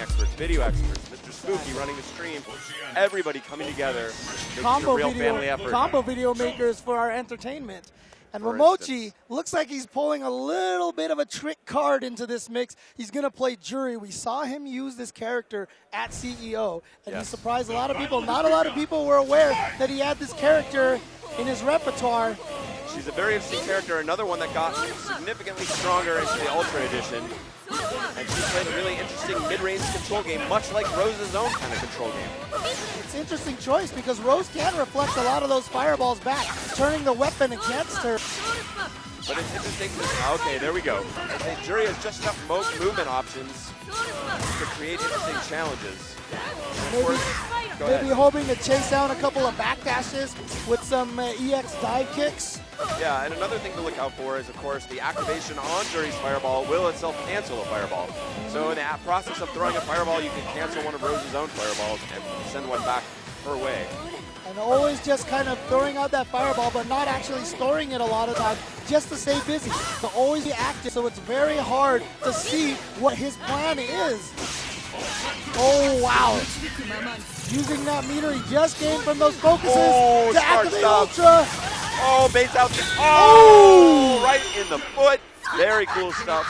experts, video experts, Mr. Spooky running the stream, everybody coming together, making a real family effort. Combo video makers for our entertainment. And For Momochi instance. looks like he's pulling a little bit of a trick card into this mix. He's going to play Jury. We saw him use this character at CEO, and he Yes. surprised a lot of people. Not a lot of people were aware that he had this character in his repertoire. She's a very interesting character, another one that got significantly stronger into the Ultra Edition. And she played a really interesting mid-range control game, much like Rose's own kind of control game. It's an interesting choice because Rose can reflect a lot of those fireballs back, turning the weapon against her. But it's interesting to, okay, there we go. I say Jury has just enough movement options to create interesting challenges. Maybe hoping to chase down a couple of backdashes with some EX dive kicks. Yeah, and another thing to look out for is, of course, the activation on Jury's fireball will itself cancel a fireball. So in the process of throwing a fireball, you can cancel one of Rose's own fireballs and send one back her way. And always just kind of throwing out that fireball, but not actually storing it a lot of times, just to stay busy. To always be active, so it's very hard to see what his plan is. Oh, wow. Using that meter he just gained from those focuses to activate Ultra. Oh, baits out. Oh, right in the foot. Very cool stuff.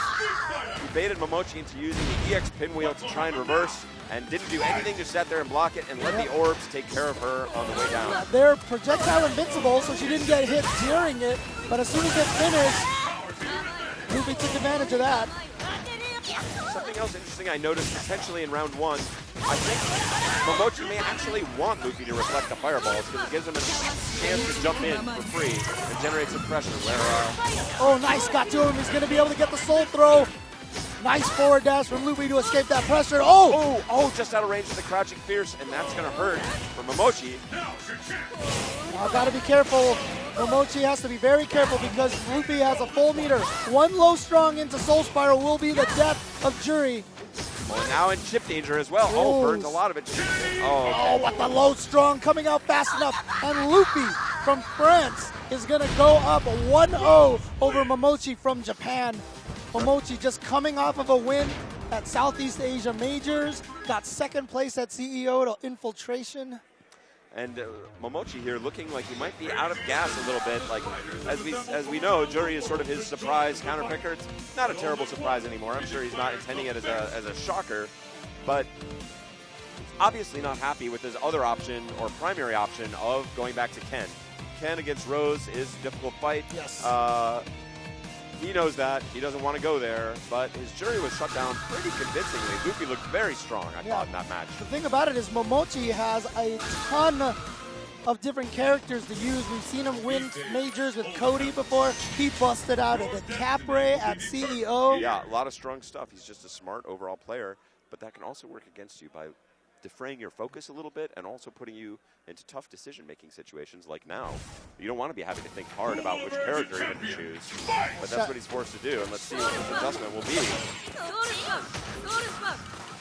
He baited Momochi into using the EX pinwheel to try and reverse and didn't do anything to sit there and block it and let the orbs take care of her on the way down. Yeah, they're projectile invincible, so she didn't get hit during it, but as soon as it finished, Louffy took advantage of that. Something else interesting I noticed potentially in round one, I think Momochi may actually want Louffy to reflect the fireballs because it gives him a chance to jump in for free and generate some pressure. Oh, nice, got to him. He's going to be able to get the soul throw. Nice forward dash from Louffy to escape that pressure. Oh, just out of range of the crouching fierce, and that's going to hurt for Momochi. Now, got to be careful. Momochi has to be very careful because Louffy has a full meter. One low strong into Soul Spiral will be the death of Jury. Well, now in chip danger as well. Oh, burns a lot of it. Oh, what the low strong coming out fast enough. And Louffy from France is going to go up 1-0 over Momochi from Japan. Momochi just coming off of a win at Southeast Asia Majors. Got second place at CEO to Infiltration. And Momochi here looking like he might be out of gas a little bit. Like as we know, Jury is sort of his surprise counter picker. It's not a terrible surprise anymore. I'm sure he's not intending it as a shocker, but obviously not happy with his other option or primary option of going back to Ken. Ken against Rose is a difficult fight. Yes. He knows that. He doesn't want to go there, but his Jury was shut down pretty convincingly. Louffy looked very strong, I thought, in that match. The thing about it is Momochi has a ton of different characters to use. We've seen him win majors with Cody before. He busted out at the Capray at CEO. Yeah, a lot of strong stuff. He's just a smart overall player, but that can also work against you by defraying your focus a little bit and also putting you into tough decision-making situations like now. You don't want to be having to think hard about which character you're going to choose, but that's what he's forced to do, and let's see what his adjustment will be.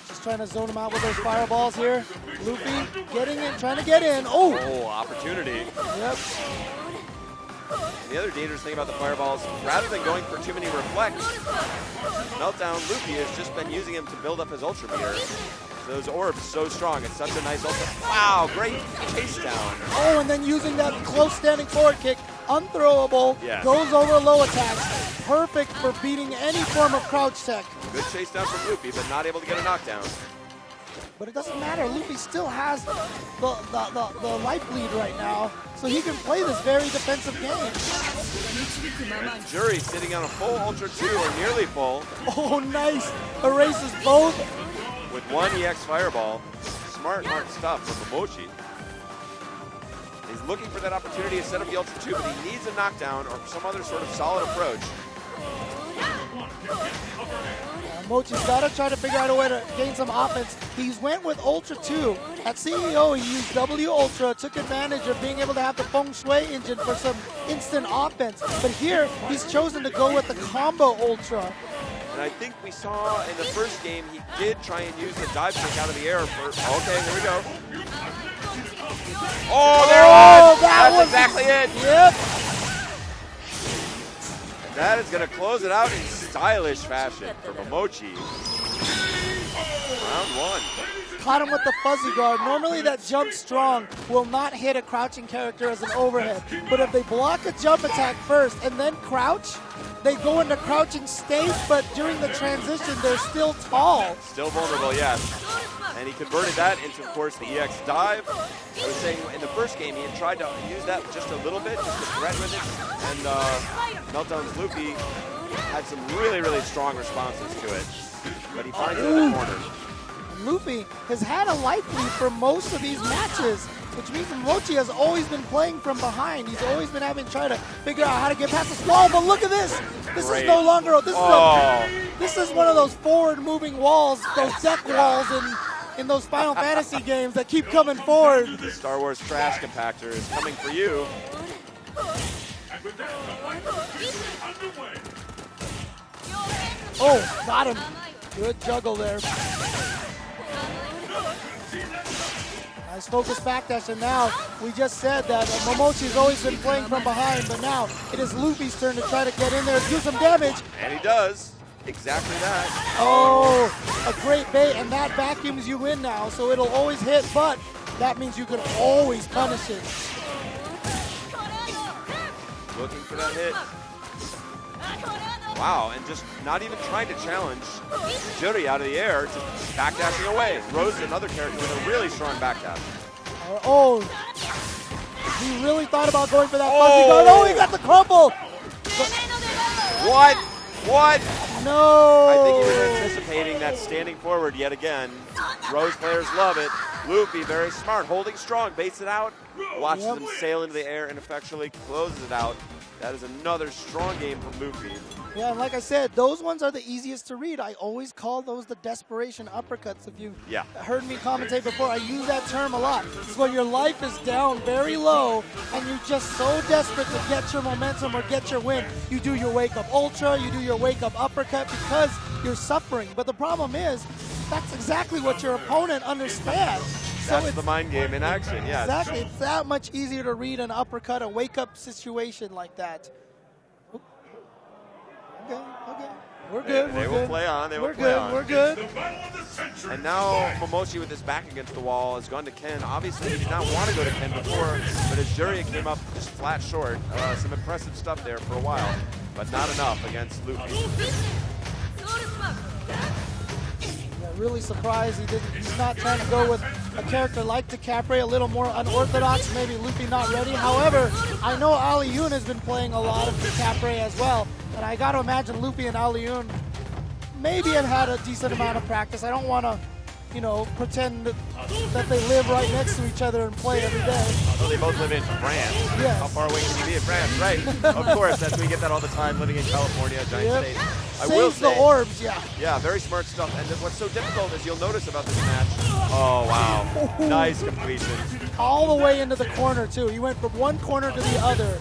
Just trying to zone him out with those fireballs here. Louffy getting in, trying to get in. Oh, opportunity. Yep. And the other dangerous thing about the fireballs, rather than going for too many reflects, Meltdown Louffy has just been using him to build up his ultra meter. Those orbs so strong. It's such a nice ultra. Wow, great chase down. Oh, and then using that close standing forward kick, unthrowable, goes over low attacks. Perfect for beating any form of crouch tech. Good chase down from Louffy, but not able to get a knockdown. But it doesn't matter. Louffy still has the life lead right now, so he can play this very defensive game. And Jury sitting on a full Ultra 2 or nearly full. Oh, nice. Erases both. With one EX Fireball. Smart stuff from Momochi. He's looking for that opportunity to set up the Ultra 2, but he needs a knockdown or some other sort of solid approach. Mochi's got to try to figure out a way to gain some offense. He's went with Ultra 2. At CEO, he used W Ultra, took advantage of being able to have the Feng Shui engine for some instant offense. But here, he's chosen to go with the Combo Ultra. And I think we saw in the first game, he did try and use the dive kick out of the air for, okay, here we go. Oh, there it was! That's exactly it. Yep. And that is going to close it out in stylish fashion for Momochi. Round one. Caught him with the fuzzy guard. Normally that jump strong will not hit a crouching character as an overhead. But if they block a jump attack first and then crouch, they go into crouching state, but during the transition, they're still tall. Still vulnerable, yes. And he converted that into, of course, the EX dive. I was saying in the first game, he had tried to use that just a little bit, just to threat with it. And Meltdown Louffy had some really, really strong responses to it. But he finds it in the corner. Louffy has had a life lead for most of these matches, which means Momochi has always been playing from behind. He's always been having to try to figure out how to get past this wall, but look at this. This is no longer, this is one of those forward-moving walls, those deck walls in those Final Fantasy games that keep coming forward. The Star Wars trash compactor is coming for you. Oh, got him. Good juggle there. Nice focus backdash, and now we just said that Momochi's always been playing from behind, but now it is Luffy's turn to try to get in there, do some damage. And he does. Exactly that. Oh, a great bait, and that vacuums you in now, so it'll always hit, but that means you can always punish it. Looking for that hit. Wow, and just not even trying to challenge Juri out of the air, just backdashing away. Rose, another character with a really strong backdash. Oh, he really thought about going for that fuzzy guard. Oh, he got the crumble. What? What? No. I think he was anticipating that standing forward yet again. Rose players love it. Luffy, very smart, holding strong, baits it out, watches him sail into the air and effectually closes it out. That is another strong game from Luffy. Yeah, and like I said, those ones are the easiest to read. I always call those the desperation uppercuts. If you heard me commentate before, I use that term a lot. It's when your life is down very low and you're just so desperate to get your momentum or get your win. You do your wake-up ultra, you do your wake-up uppercut because you're suffering. But the problem is, that's exactly what your opponent understands. So that's the mind game in action, yeah. Exactly. It's that much easier to read an uppercut, a wake-up situation like that. Okay. We're good. They will play on. They will play on. We're good. And now Momochi with his back against the wall has gone to Ken. Obviously, he did not want to go to Ken before, but as Juri came up just flat short. Some impressive stuff there for a while, but not enough against Luffy. Really surprised he's not trying to go with a character like DiCaprio, a little more unorthodox, maybe Luffy not ready. However, I know Ali Yoon has been playing a lot of DiCaprio as well, and I got to imagine Luffy and Ali Yoon maybe have had a decent amount of practice. I don't want to, pretend that they live right next to each other and play every day. Although they both live in France. Yes. How far away can you be in France? Right. Of course, we get that all the time living in California, giant state. I will say, the orbs, yeah. Yeah, very smart stuff. And what's so difficult is you'll notice about this match. Oh, wow. Nice completion. All the way into the corner, too. He went from one corner to the other.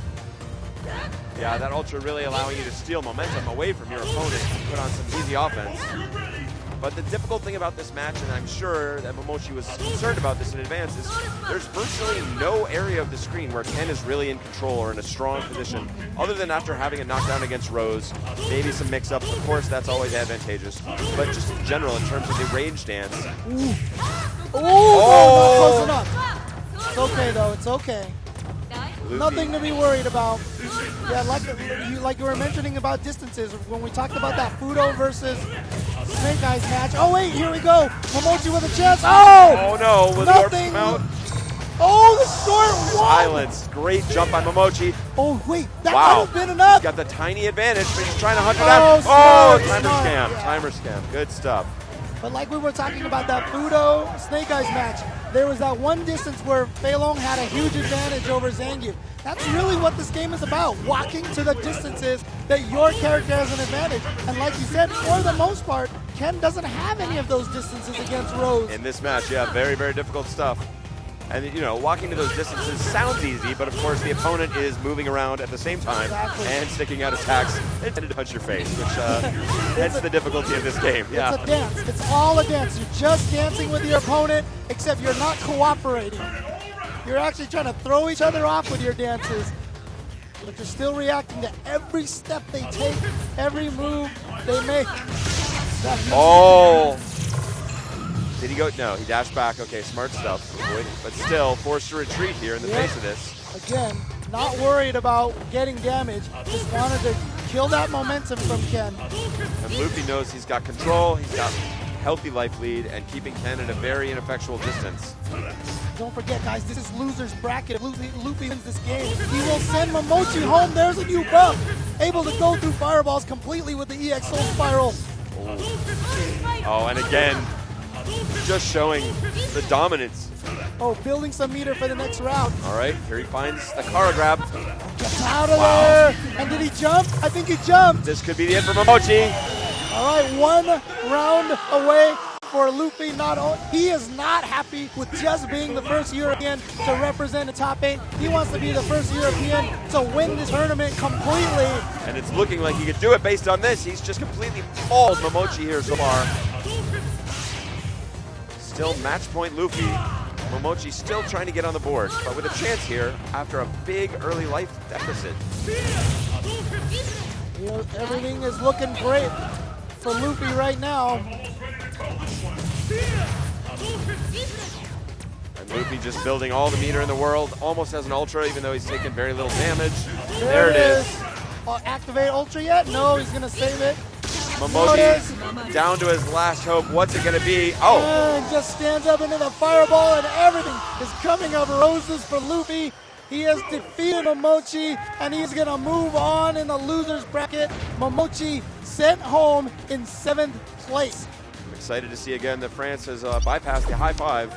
Yeah, that ultra really allowing you to steal momentum away from your opponent and put on some easy offense. But the difficult thing about this match, and I'm sure that Momochi was concerned about this in advance, is there's virtually no area of the screen where Ken is really in control or in a strong position, other than after having a knockdown against Rose, maybe some mix-ups. Of course, that's always advantageous. But just in general, in terms of the range stance. Oh, not close enough. It's okay, though. It's okay. Luffy. Nothing to be worried about. Yeah, like you were mentioning about distances, when we talked about that Fudo versus Snake Eyes match. Oh, wait, here we go. Momochi with a chance. Oh! Oh, no. Will nothing. The orb come out? Oh, the short one. Silence. Great jump by Momochi. Oh, wait. That might have been enough. He's got the tiny advantage, but he's trying to hunt it out. Oh, timer scam. Yeah. Timer scam. Good stuff. But like we were talking about that Fudo Snake Eyes match, there was that one distance where Fei Long had a huge advantage over Zangief. That's really what this game is about, walking to the distances that your character has an advantage. And like you said, for the most part, Ken doesn't have any of those distances against Rose. In this match, yeah, very, very difficult stuff. And, walking to those distances sounds easy, but of course the opponent is moving around at the same time and sticking out attacks intended to punch your face, which hence the difficulty of this game. Yeah. It's a dance. It's all a dance. You're just dancing with your opponent, except you're not cooperating. You're actually trying to throw each other off with your dances, but you're still reacting to every step they take, every move they make. Oh! Did he go? No, he dashed back. Okay, smart stuff. But still, forced to retreat here in the face of this. Again, not worried about getting damage. Just wanted to kill that momentum from Ken. And Louffy knows he's got control, he's got healthy life lead, and keeping Ken at a very ineffectual distance. Don't forget, guys, this is loser's bracket. If Louffy wins this game, he will send Momochi home. There's a new buff. Able to go through fireballs completely with the EX Soul Spiral. Oh, and again, just showing the dominance. Oh, building some meter for the next round. All right, here he finds the Kara grab. Gets out of there. And did he jump? I think he jumped. This could be the end for Momochi. All right, 1 round away for Louffy. He is not happy with just being the first European to represent the top 8. He wants to be the first European to win this tournament completely. And it's looking like he could do it based on this. He's just completely mauled Momochi here so far. Still match point Louffy. Momochi still trying to get on the board, but with a chance here after a big early life deficit. You know, everything is looking great for Louffy right now. And Louffy just building all the meter in the world, almost has an ultra even though he's taken very little damage. There it is. Activate ultra yet? No, he's gonna save it. Momochi down to his last hope. What's it gonna be? Oh! And just stands up into the fireball and everything is coming of roses for Louffy. He has defeated Momochi and he's gonna move on in the loser's bracket. Momochi sent home in 7th place. I'm excited to see again that France has bypassed the high five.